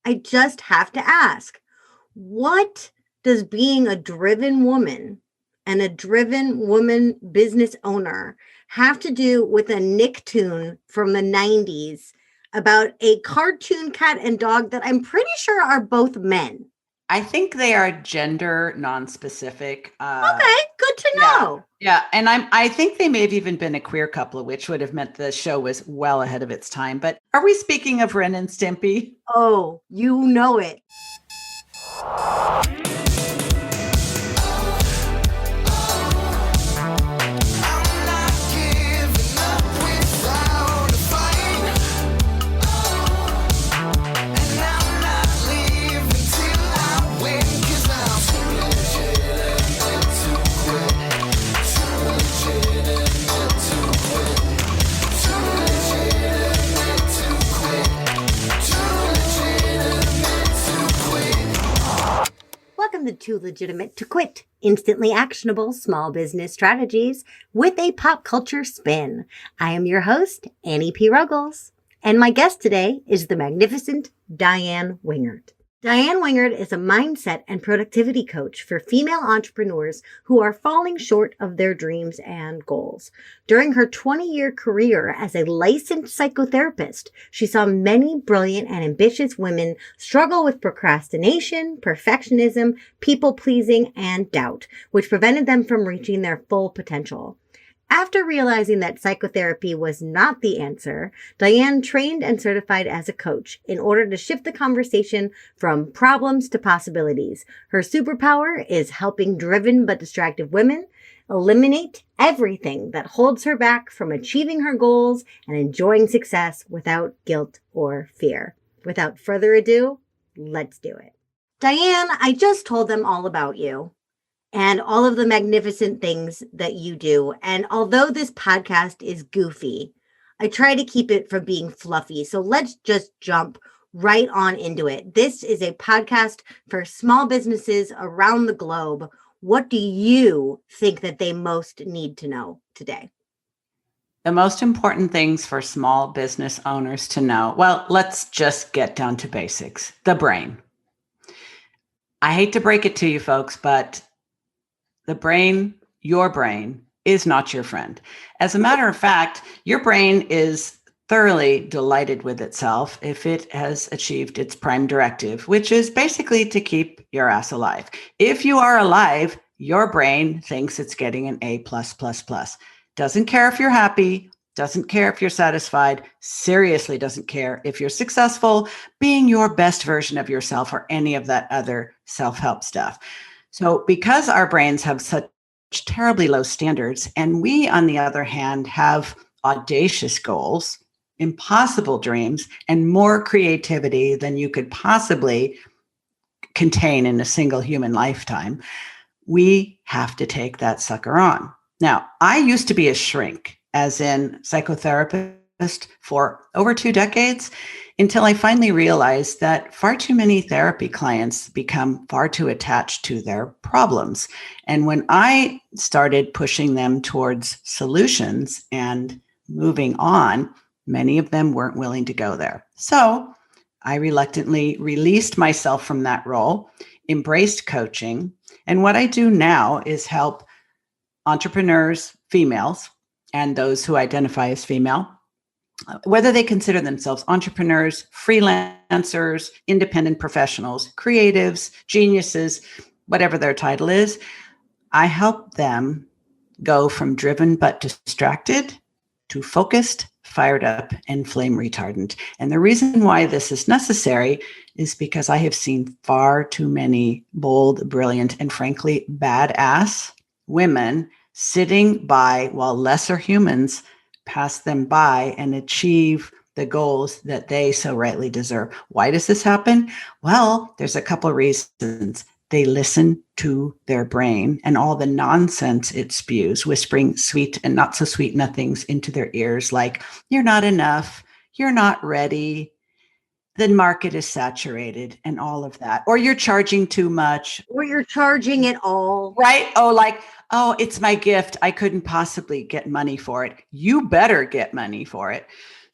I just have to ask, what does being a driven woman and a driven woman business owner have to do with a Nicktoon from the 90s about a cartoon cat and dog that I'm pretty sure are both men? I think they are gender non-specific. Okay, good to know. Yeah. And I think they may have even been a queer couple, which would have meant the show was well ahead of its time. But are we speaking of Ren and Stimpy? Oh, you know it. Welcome to Too Legitimate to Quit, instantly actionable small business strategies with a pop culture spin. I am your host, Annie P. Ruggles, and my guest today is the magnificent Diann Wingert. Diann Wingert is a mindset and productivity coach for female entrepreneurs who are falling short of their dreams and goals. During her 20-year career as a licensed psychotherapist, she saw many brilliant and ambitious women struggle with procrastination, perfectionism, people-pleasing, and doubt, which prevented them from reaching their full potential. After realizing that psychotherapy was not the answer, Diann trained and certified as a coach in order to shift the conversation from problems to possibilities. Her superpower is helping driven but distracted women eliminate everything that holds her back from achieving her goals and enjoying success without guilt or fear. Without further ado, let's do it. Diann, I just told them all about you and all of the magnificent things that you do. And although this podcast is goofy, I try to keep it from being fluffy. So let's just jump right on into it. This is a podcast for small businesses around the globe. What do you think that they most need to know today? The most important things for small business owners to know. Well, let's just get down to basics. The brain. I hate to break it to you folks, but the brain, your brain, is not your friend. As a matter of fact, your brain is thoroughly delighted with itself if it has achieved its prime directive, which is basically to keep your ass alive. If you are alive, your brain thinks it's getting an A+++. Doesn't care if you're happy, doesn't care if you're satisfied, seriously doesn't care if you're successful, being your best version of yourself, or any of that other self-help stuff. So because our brains have such terribly low standards, and we, on the other hand, have audacious goals, impossible dreams, and more creativity than you could possibly contain in a single human lifetime, we have to take that sucker on. Now, I used to be a shrink, as in psychotherapist, for over 2 decades, until I finally realized that far too many therapy clients become far too attached to their problems. And when I started pushing them towards solutions and moving on, many of them weren't willing to go there. So I reluctantly released myself from that role, embraced coaching. And what I do now is help entrepreneurs, females, and those who identify as female, whether they consider themselves entrepreneurs, freelancers, independent professionals, creatives, geniuses, whatever their title is, I help them go from driven but distracted to focused, fired up, and flame retardant. And the reason why this is necessary is because I have seen far too many bold, brilliant, and frankly, badass women sitting by while lesser humans pass them by and achieve the goals that they so rightly deserve. Why does this happen? Well, there's a couple of reasons. They listen to their brain and all the nonsense it spews, whispering sweet and not so sweet nothings into their ears, like, you're not enough, you're not ready, the market is saturated, and all of that. Or you're charging too much. Or you're charging it all. Right? Oh, it's my gift. I couldn't possibly get money for it. You better get money for it.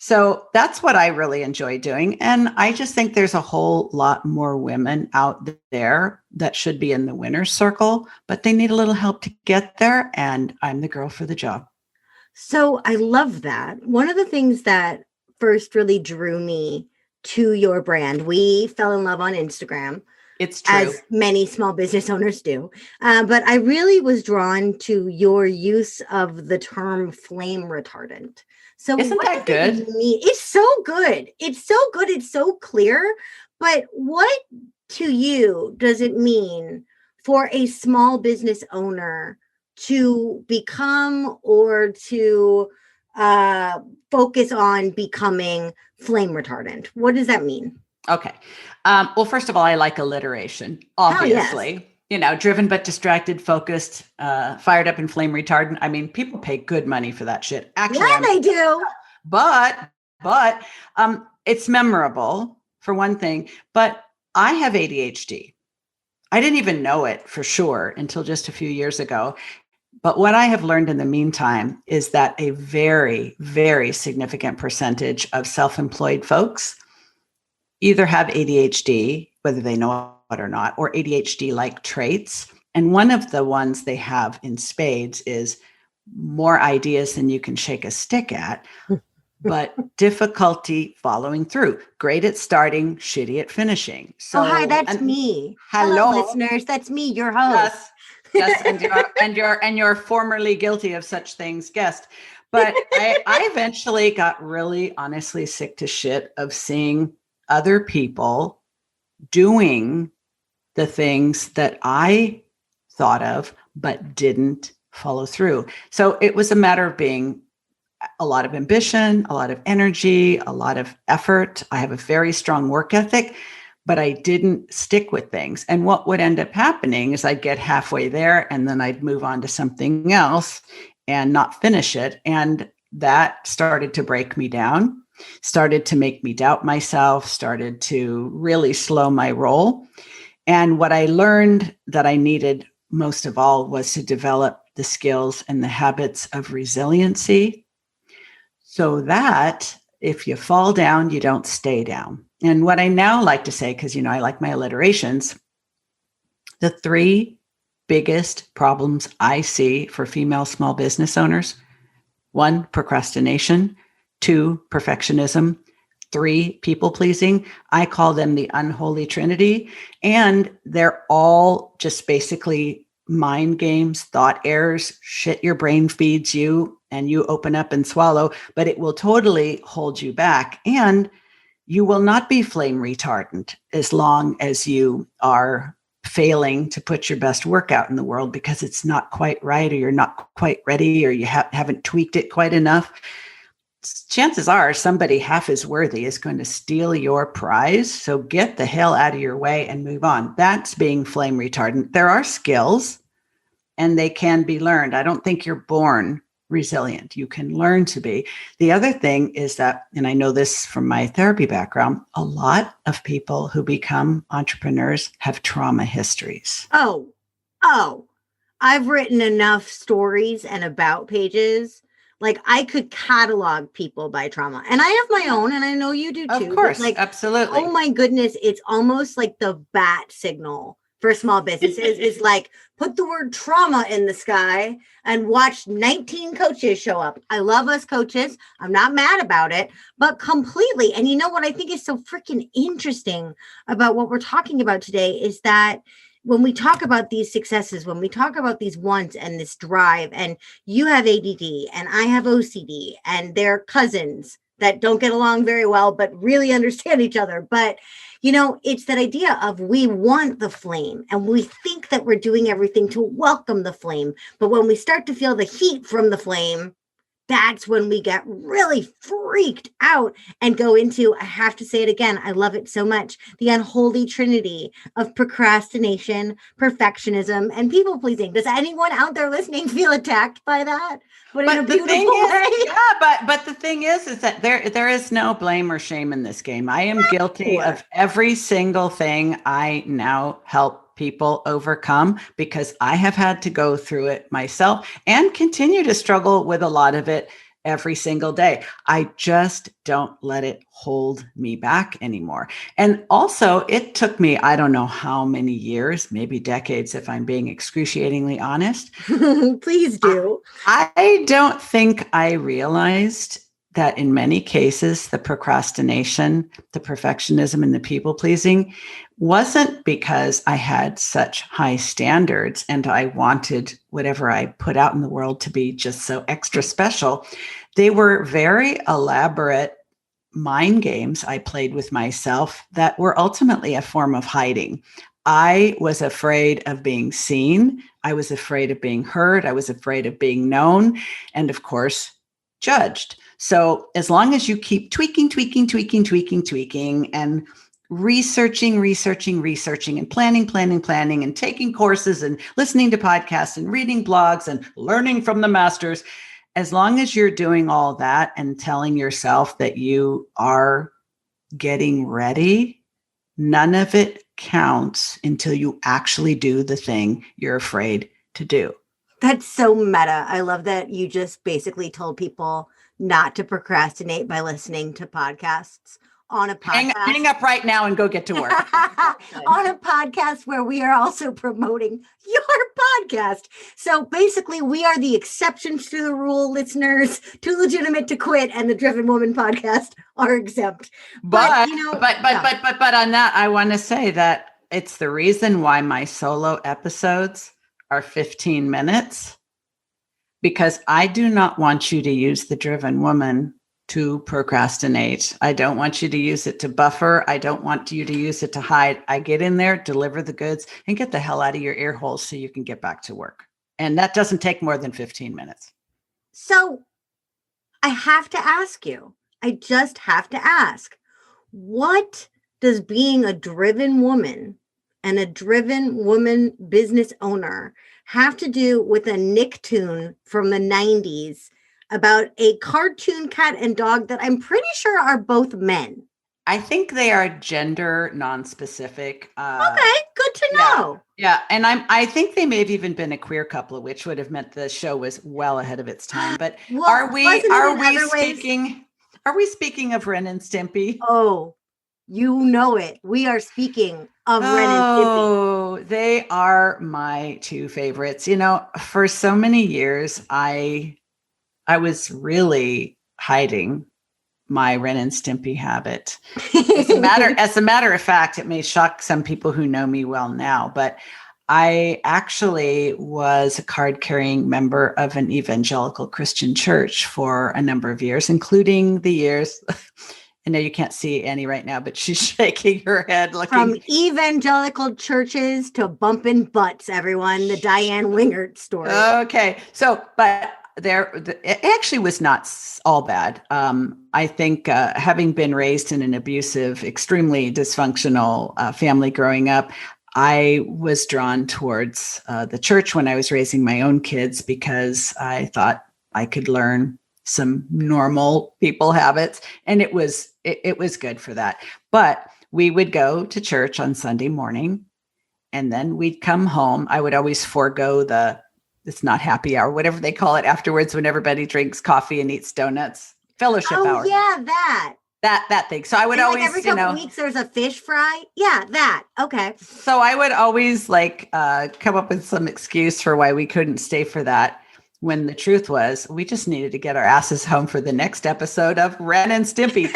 So that's what I really enjoy doing. And I just think there's a whole lot more women out there that should be in the winner's circle, but they need a little help to get there. And I'm the girl for the job. So I love that. One of the things that first really drew me to your brand, we fell in love on Instagram. It's true. As many small business owners do. But I really was drawn to your use of the term flame retardant. So isn't that good? It's so good. It's so good. It's so clear. But what to you does it mean for a small business owner to become or to focus on becoming flame retardant? What does that mean? Okay. Well, first of all, I like alliteration, obviously. Yes. Driven but distracted, focused, fired up and flame retardant. I mean, people pay good money for that shit. Actually, yeah, they do. But it's memorable for one thing. But I have ADHD. I didn't even know it for sure until just a few years ago. But what I have learned in the meantime is that a very, very significant percentage of self-employed folks either have ADHD, whether they know it or not, or ADHD-like traits. And one of the ones they have in spades is more ideas than you can shake a stick at, but difficulty following through. Great at starting, shitty at finishing. So, hi, that's me. Hello, listeners. That's me, your host. Yes, and you're formerly guilty of such things, guest. But I eventually got really, honestly sick to shit of seeing other people doing the things that I thought of, but didn't follow through. So it was a matter of being a lot of ambition, a lot of energy, a lot of effort. I have a very strong work ethic, but I didn't stick with things. And what would end up happening is I'd get halfway there and then I'd move on to something else and not finish it. And that started to break me down, started to make me doubt myself, started to really slow my roll. And what I learned that I needed most of all was to develop the skills and the habits of resiliency so that if you fall down, you don't stay down. And what I now like to say, because, I like my alliterations, the three biggest problems I see for female small business owners: 1, procrastination; 2, perfectionism; 3, people pleasing. I call them the unholy trinity. And they're all just basically mind games, thought errors, shit your brain feeds you and you open up and swallow, but it will totally hold you back. And you will not be flame retardant as long as you are failing to put your best work out in the world because it's not quite right, or you're not quite ready, or you haven't tweaked it quite enough. Chances are somebody half as worthy is going to steal your prize. So get the hell out of your way and move on. That's being flame retardant. There are skills and they can be learned. I don't think you're born resilient. You can learn to be. The other thing is that, and I know this from my therapy background, a lot of people who become entrepreneurs have trauma histories. Oh, I've written enough stories and about pages. Like, I could catalog people by trauma, and I have my own, and I know you do too. Of course, like, absolutely. Oh my goodness, it's almost like the bat signal for small businesses is like, put the word trauma in the sky and watch 19 coaches show up. I love us coaches. I'm not mad about it, but completely. And you know what I think is so freaking interesting about what we're talking about today is that when we talk about these successes, when we talk about these wants and this drive, and you have ADD and I have OCD, and they're cousins that don't get along very well, but really understand each other. But, it's that idea of we want the flame and we think that we're doing everything to welcome the flame. But when we start to feel the heat from the flame, that's when we get really freaked out and go into, I have to say it again, I love it so much, the unholy trinity of procrastination, perfectionism, and people pleasing. Does anyone out there listening feel attacked by that? But in a beautiful way. But the thing is that there is no blame or shame in this game. I am guilty of every single thing I now help people overcome because I have had to go through it myself and continue to struggle with a lot of it every single day. I just don't let it hold me back anymore. And also, it took me, I don't know how many years, maybe decades, if I'm being excruciatingly honest. Please do. I don't think I realized that in many cases, the procrastination, the perfectionism, and the people pleasing wasn't because I had such high standards and I wanted whatever I put out in the world to be just so extra special. They were very elaborate mind games I played with myself that were ultimately a form of hiding. I was afraid of being seen. I was afraid of being heard. I was afraid of being known. And of course, judged. So as long as you keep tweaking, and researching, and planning, and taking courses and listening to podcasts and reading blogs and learning from the masters, as long as you're doing all that and telling yourself that you are getting ready, none of it counts until you actually do the thing you're afraid to do. That's so meta. I love that you just basically told people not to procrastinate by listening to podcasts on a podcast. Hang up right now and go get to work. On a podcast where we are also promoting your podcast. So basically, we are the exceptions to the rule, listeners. Too Legitimate to Quit and the Driven Woman podcast are exempt. But on that, I want to say that it's the reason why my solo episodes are 15 minutes, because I do not want you to use the Driven Woman to procrastinate. I don't want you to use it to buffer. I don't want you to use it to hide. I get in there, deliver the goods, and get the hell out of your ear holes so you can get back to work. And that doesn't take more than 15 minutes. So I have to ask you, I just have to ask, what does being a driven woman and a driven woman business owner have to do with a Nicktoon from the 90s about a cartoon cat and dog that I'm pretty sure are both men? I think they are gender non-specific. Okay, good to know. Yeah, and I think they may have even been a queer couple, which would have meant the show was well ahead of its time. But Well, are we speaking of Ren and Stimpy? Oh, you know it. We are speaking of Ren and Stimpy. Oh, they are my two favorites. You know, for so many years, I was really hiding my Ren and Stimpy habit. As a matter of fact, it may shock some people who know me well now, but I actually was a card-carrying member of an evangelical Christian church for a number of years, including the years. I know you can't see Annie right now, but she's shaking her head. From evangelical churches to bumping butts, everyone. The Diann Wingert story. Okay. So, but it actually was not all bad. I think having been raised in an abusive, extremely dysfunctional family growing up, I was drawn towards the church when I was raising my own kids because I thought I could learn some normal people habits, and it was good for that. But we would go to church on Sunday morning, and then we'd come home. I would always forego it's not happy hour, whatever they call it afterwards, when everybody drinks coffee and eats donuts, fellowship hour. Oh yeah, that thing. So I would always, every couple weeks there's a fish fry. Yeah, that. Okay. So I would always come up with some excuse for why we couldn't stay for that, when the truth was we just needed to get our asses home for the next episode of Ren and Stimpy.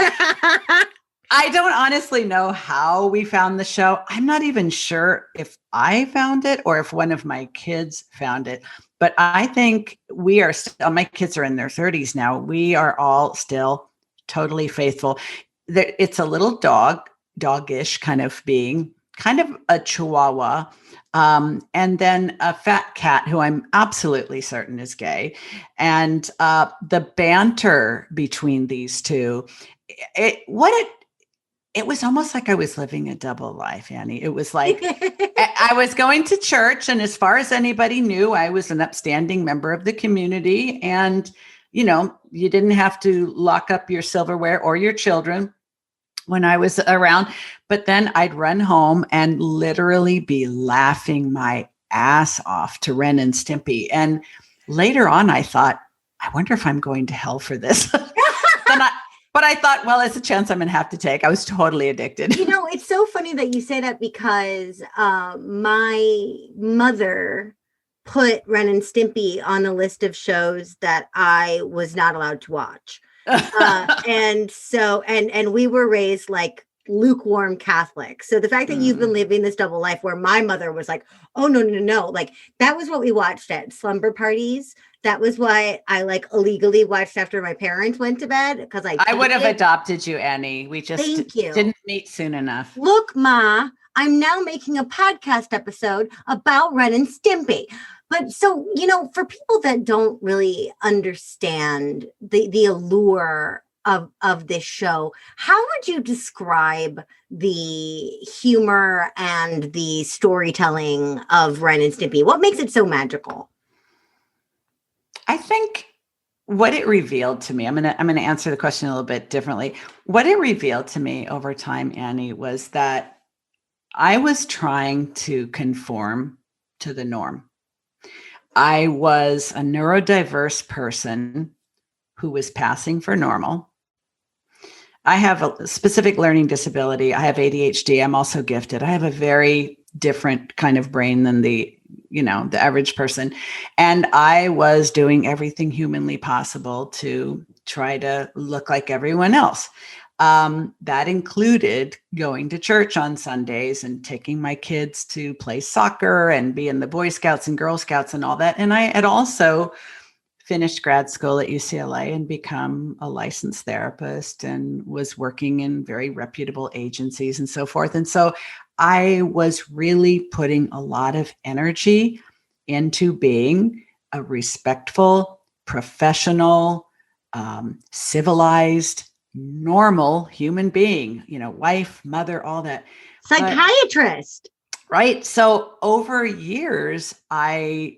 I don't honestly know how we found the show. I'm not even sure if I found it or if one of my kids found it, but I think we are still, my kids are in their 30s now. We are all still totally faithful. It's a little doggish kind of being, kind of a chihuahua. And then a fat cat who I'm absolutely certain is gay. And the banter between these two, it was almost like I was living a double life, Annie. It was like I was going to church, and as far as anybody knew, I was an upstanding member of the community. And, you didn't have to lock up your silverware or your children when I was around. But then I'd run home and literally be laughing my ass off to Ren and Stimpy. And later on, I thought, I wonder if I'm going to hell for this. But I thought, well, it's a chance I'm going to have to take. I was totally addicted. It's so funny that you say that because my mother put Ren and Stimpy on a list of shows that I was not allowed to watch. And we were raised like lukewarm Catholic. So the fact that you've been living this double life where my mother was like, oh, no. Like that was what we watched at slumber parties. That was why I like illegally watched after my parents went to bed because I would have adopted you, Annie. We just didn't meet soon enough. Look, Ma, I'm now making a podcast episode about Ren and Stimpy. But so, for people that don't really understand the allure of this show, how would you describe the humor and the storytelling of Ren and Stimpy? What makes it so magical? I think what it revealed to me, I'm going to answer the question a little bit differently. What it revealed to me over time, Annie, was that I was trying to conform to the norm. I was a neurodiverse person who was passing for normal. I have a specific learning disability. I have ADHD. I'm also gifted. I have a very different kind of brain than the average person. And I was doing everything humanly possible to try to look like everyone else. That included going to church on Sundays and taking my kids to play soccer and be in the Boy Scouts and Girl Scouts and all that. And I had also finished grad school at UCLA and become a licensed therapist and was working in very reputable agencies and so forth. And so I was really putting a lot of energy into being a respectful, professional, civilized, normal human being, wife, mother, all that. Psychiatrist. Right. So over years, I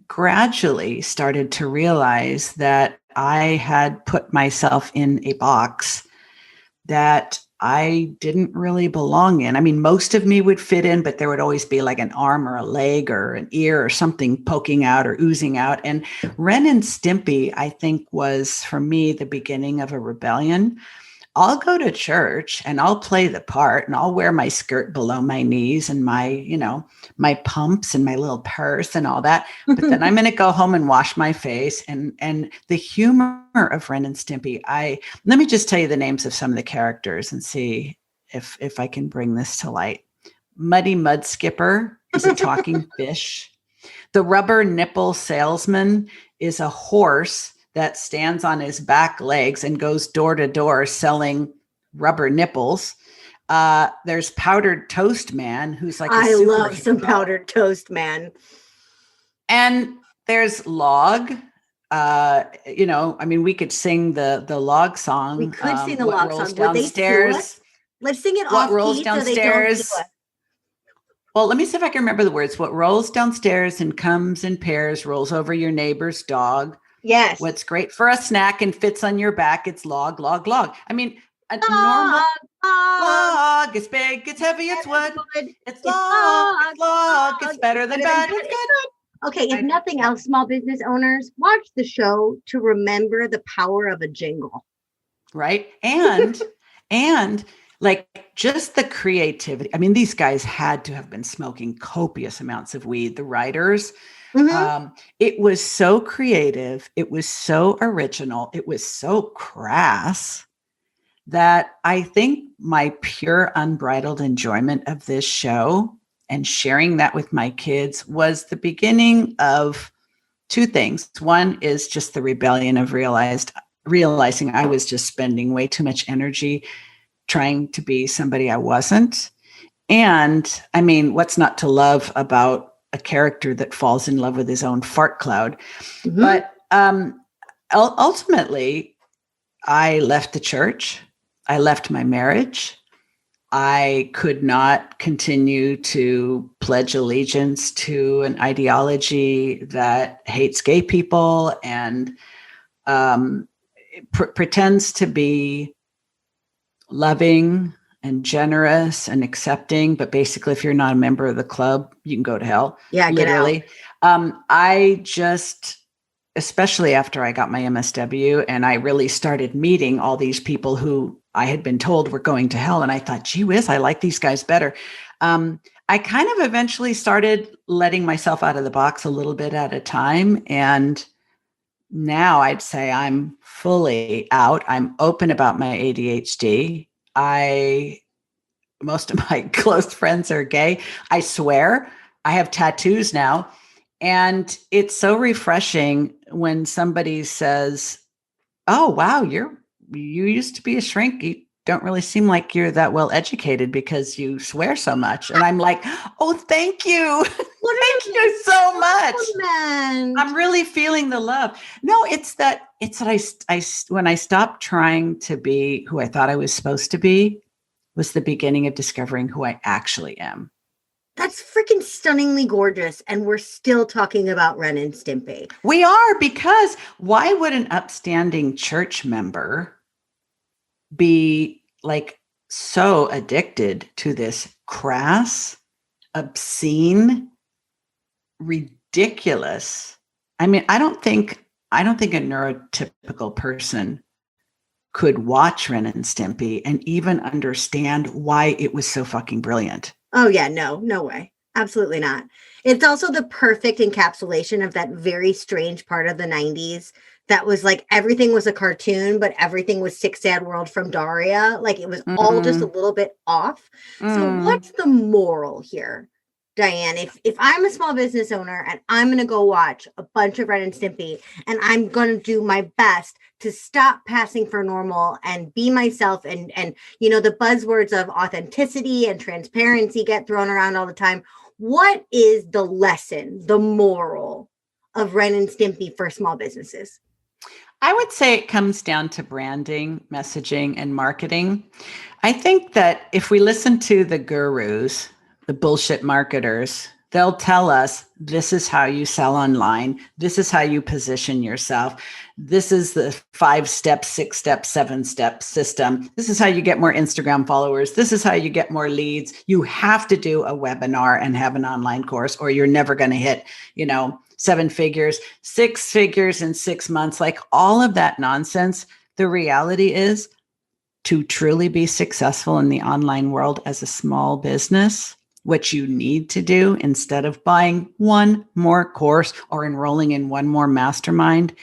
gradually started to realize that I had put myself in a box that I didn't really belong in. I mean, most of me would fit in, but there would always be like an arm or a leg or an ear or something poking out or oozing out. And Ren and Stimpy, I think, was for me the beginning of a rebellion. I'll go to church and I'll play the part and I'll wear my skirt below my knees and my, my pumps and my little purse and all that. But then I'm going to go home and wash my face. And the humor of Ren and Stimpy, let me just tell you the names of some of the characters and see if I can bring this to light. Muddy Mud Skipper is a talking fish. The Rubber Nipple Salesman is a horse that stands on his back legs and goes door to door selling rubber nipples. There's Powdered Toast Man, who's like I love some Powdered Toast Man. And there's Log. We could sing the Log song. We could sing the Log song. Downstairs. Let's sing it what off rolls key downstairs. So they don't do it. Well, let me see if I can remember the words. What rolls downstairs and comes in pairs, rolls over your neighbor's dog. Yes. What's great for a snack and fits on your back? It's log, log, log. I mean, a normal log. It's big, it's heavy, it's wood. It's log. It's better than bad. It's good. Okay, if nothing else, small business owners, watch the show to remember the power of a jingle. Right. And like just the creativity. I mean, these guys had to have been smoking copious amounts of weed, the writers. Mm-hmm. It was so creative. It was so original. It was so crass that I think my pure unbridled enjoyment of this show and sharing that with my kids was the beginning of two things. One is just the rebellion of realizing I was just spending way too much energy trying to be somebody I wasn't. And I mean, what's not to love about a character that falls in love with his own fart cloud? Mm-hmm. But ultimately, I left the church. I left my marriage. I could not continue to pledge allegiance to an ideology that hates gay people and pretends to be loving and generous and accepting, but basically, if you're not a member of the club, you can go to hell. Yeah, literally. Get out. I just especially after I got my MSW and I really started meeting all these people who I had been told were going to hell. And I thought, gee whiz, I like these guys better. I kind of eventually started letting myself out of the box a little bit at a time. And now I'd say I'm fully out. I'm open about my ADHD. Most of my close friends are gay. I swear. I have tattoos now. And it's so refreshing when somebody says, "Oh, wow, you used to be a shrink. You don't really seem like you're that well educated because you swear so much." And I'm like, "Oh, thank you. Thank you so much. I'm really feeling the love." No, it's that when I stopped trying to be who I thought I was supposed to be was the beginning of discovering who I actually am. That's freaking stunningly gorgeous. And we're still talking about Ren and Stimpy. We are, because why would an upstanding church member be like so addicted to this crass, obscene, ridiculous? I mean, I don't think a neurotypical person could watch Ren and Stimpy and even understand why it was so fucking brilliant. Oh yeah, no way. Absolutely not. It's also the perfect encapsulation of that very strange part of the 90s that was like everything was a cartoon, but everything was Six Sad World from Daria. Like it was all just a little bit off. So what's the moral here, Diann? If I'm a small business owner and I'm going to go watch a bunch of Ren and Stimpy and I'm going to do my best to stop passing for normal and be myself, and the buzzwords of authenticity and transparency get thrown around all the time. What is the lesson, the moral of Ren and Stimpy for small businesses? I would say it comes down to branding, messaging, and marketing. I think that if we listen to the gurus, the bullshit marketers, they'll tell us this is how you sell online. This is how you position yourself. This is the 5-step, 6-step, 7-step system. This is how you get more Instagram followers. This is how you get more leads. You have to do a webinar and have an online course, or you're never going to hit, 7 figures, 6 figures in 6 months, like all of that nonsense. The reality is, to truly be successful in the online world as a small business, what you need to do instead of buying one more course or enrolling in one more mastermind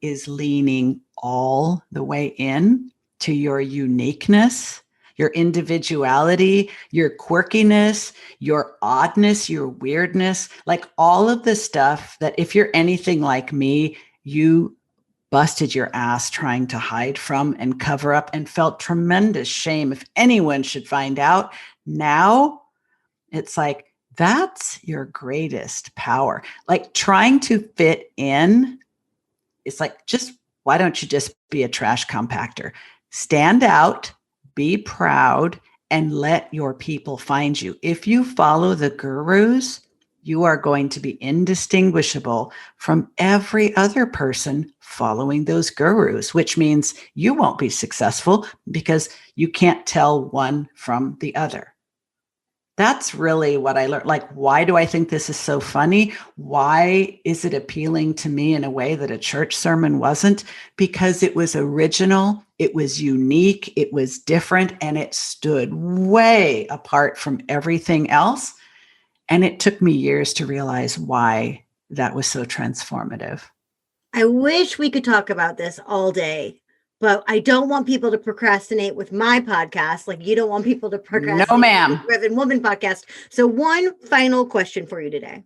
is leaning all the way in to your uniqueness, your individuality, your quirkiness, your oddness, your weirdness, like all of the stuff that if you're anything like me, you busted your ass trying to hide from and cover up and felt tremendous shame if anyone should find out. Now, it's like, that's your greatest power. Like trying to fit in, it's like, why don't you just be a trash compactor? Stand out, be proud, and let your people find you. If you follow the gurus, you are going to be indistinguishable from every other person following those gurus, which means you won't be successful because you can't tell one from the other. That's really what I learned. Like, why do I think this is so funny? Why is it appealing to me in a way that a church sermon wasn't? Because it was original, it was unique, it was different, and it stood way apart from everything else. And it took me years to realize why that was so transformative. I wish we could talk about this all day. But I don't want people to procrastinate with my podcast. Like you don't want people to procrastinate. No, ma'am. With the Driven Woman podcast. So one final question for you today.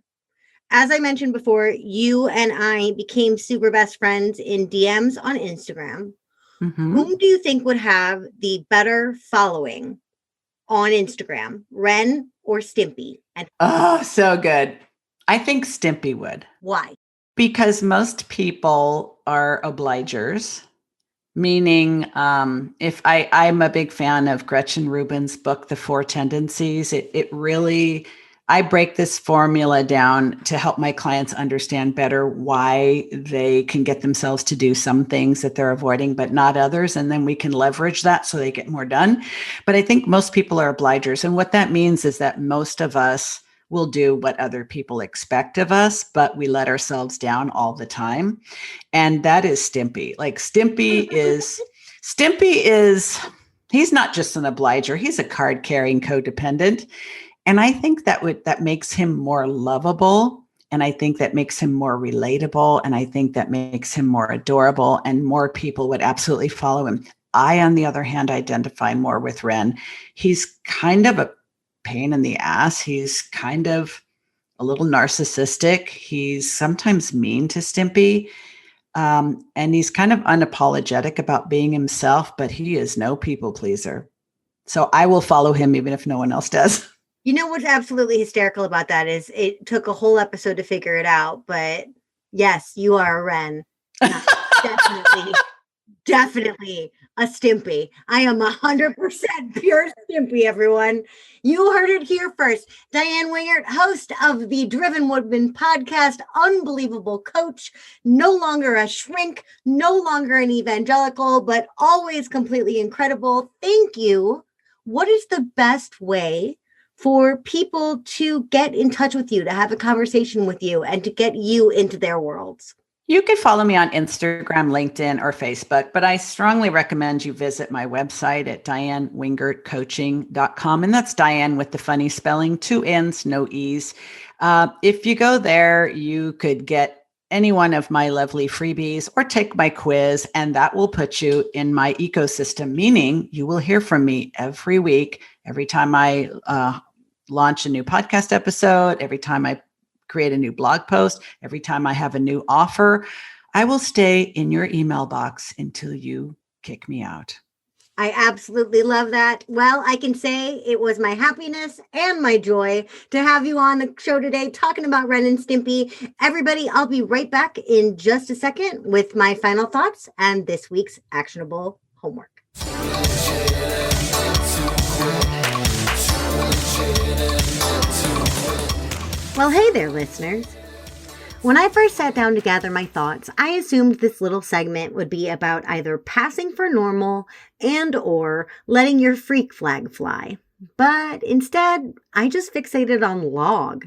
As I mentioned before, you and I became super best friends in DMs on Instagram. Mm-hmm. Whom do you think would have the better following on Instagram, Ren or Stimpy? And so good. I think Stimpy would. Why? Because most people are obligers. Meaning, if I'm a big fan of Gretchen Rubin's book, The 4 Tendencies, it really, I break this formula down to help my clients understand better why they can get themselves to do some things that they're avoiding, but not others. And then we can leverage that so they get more done. But I think most people are obligers. And what that means is that most of us we'll do what other people expect of us, but we let ourselves down all the time. And that is Stimpy. Like Stimpy is, he's not just an obliger, he's a card-carrying codependent. And I think that makes him more lovable. And I think that makes him more relatable. And I think that makes him more adorable, and more people would absolutely follow him. I, on the other hand, identify more with Ren. He's kind of a pain in the ass. He's kind of a little narcissistic. He's sometimes mean to Stimpy. And he's kind of unapologetic about being himself, but he is no people pleaser. So I will follow him even if no one else does. You know what's absolutely hysterical about that is it took a whole episode to figure it out. But yes, you are a Ren. Definitely a Stimpy. I am 100% pure Stimpy, everyone. You heard it here first. Diann Wingert, host of the Driven Woodman podcast, unbelievable coach, no longer a shrink, no longer an evangelical, but always completely incredible. Thank you. What is the best way for people to get in touch with you, to have a conversation with you, and to get you into their worlds? You can follow me on Instagram, LinkedIn, or Facebook, but I strongly recommend you visit my website at diannwingertcoaching.com. And that's Diann with the funny spelling, 2 N's, no E's. If you go there, you could get any one of my lovely freebies or take my quiz, and that will put you in my ecosystem, meaning you will hear from me every week, every time I launch a new podcast episode, every time I create a new blog post, every time I have a new offer. I will stay in your email box until you kick me out. I absolutely love that. Well, I can say it was my happiness and my joy to have you on the show today talking about Ren and Stimpy. Everybody, I'll be right back in just a second with my final thoughts and this week's actionable homework. Well, hey there, listeners. When I first sat down to gather my thoughts, I assumed this little segment would be about either passing for normal and or letting your freak flag fly. But instead, I just fixated on log.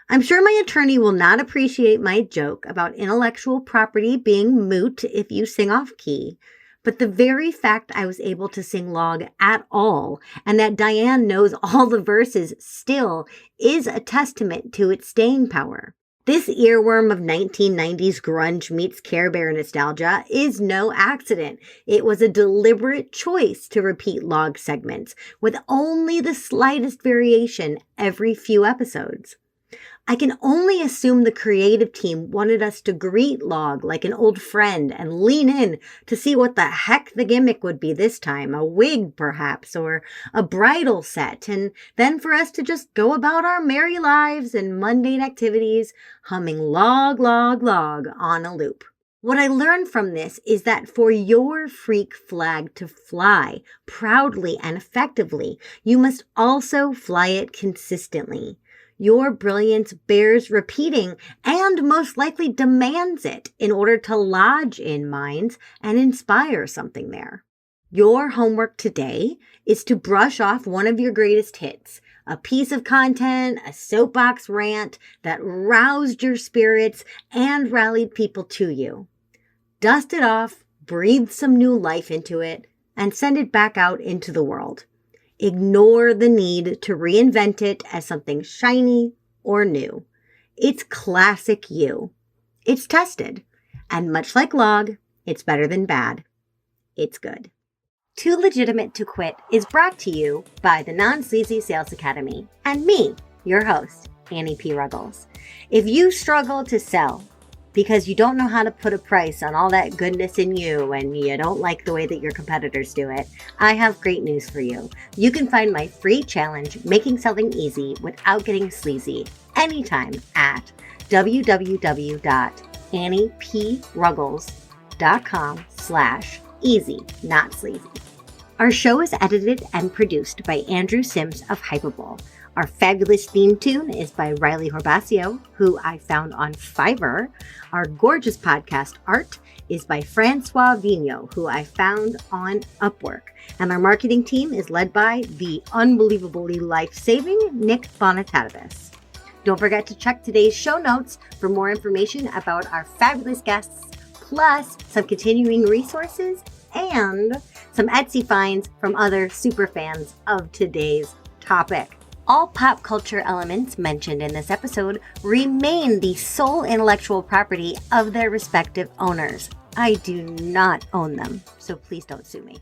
I'm sure my attorney will not appreciate my joke about intellectual property being moot if you sing off key. But the very fact I was able to sing log at all, and that Diann knows all the verses still, is a testament to its staying power. This earworm of 1990s grunge meets Care Bear nostalgia is no accident. It was a deliberate choice to repeat log segments, with only the slightest variation every few episodes. I can only assume the creative team wanted us to greet log like an old friend and lean in to see what the heck the gimmick would be this time, a wig perhaps, or a bridal set, and then for us to just go about our merry lives and mundane activities, humming log, log, log on a loop. What I learned from this is that for your freak flag to fly proudly and effectively, you must also fly it consistently. Your brilliance bears repeating and most likely demands it in order to lodge in minds and inspire something there. Your homework today is to brush off one of your greatest hits, a piece of content, a soapbox rant that roused your spirits and rallied people to you. Dust it off, breathe some new life into it, and send it back out into the world. Ignore the need to reinvent it as something shiny or new. It's classic you. It's tested. And much like log, it's better than bad. It's good. Too Legitimate to Quit is brought to you by the Non-Sleazy Sales Academy and me, your host, Annie P. Ruggles. If you struggle to sell because you don't know how to put a price on all that goodness in you and you don't like the way that your competitors do it, I have great news for you. You can find my free challenge, Making Selling Easy Without Getting Sleazy, anytime at www.anniepruggles.com/easy, not sleazy. Our show is edited and produced by Andrew Sims of Hypable. Our fabulous theme tune is by Riley Horbasio, who I found on Fiverr. Our gorgeous podcast art is by Francois Vigneault, who I found on Upwork. And our marketing team is led by the unbelievably life-saving Nick Bonatatabas. Don't forget to check today's show notes for more information about our fabulous guests, plus some continuing resources and some Etsy finds from other super fans of today's topic. All pop culture elements mentioned in this episode remain the sole intellectual property of their respective owners. I do not own them, so please don't sue me.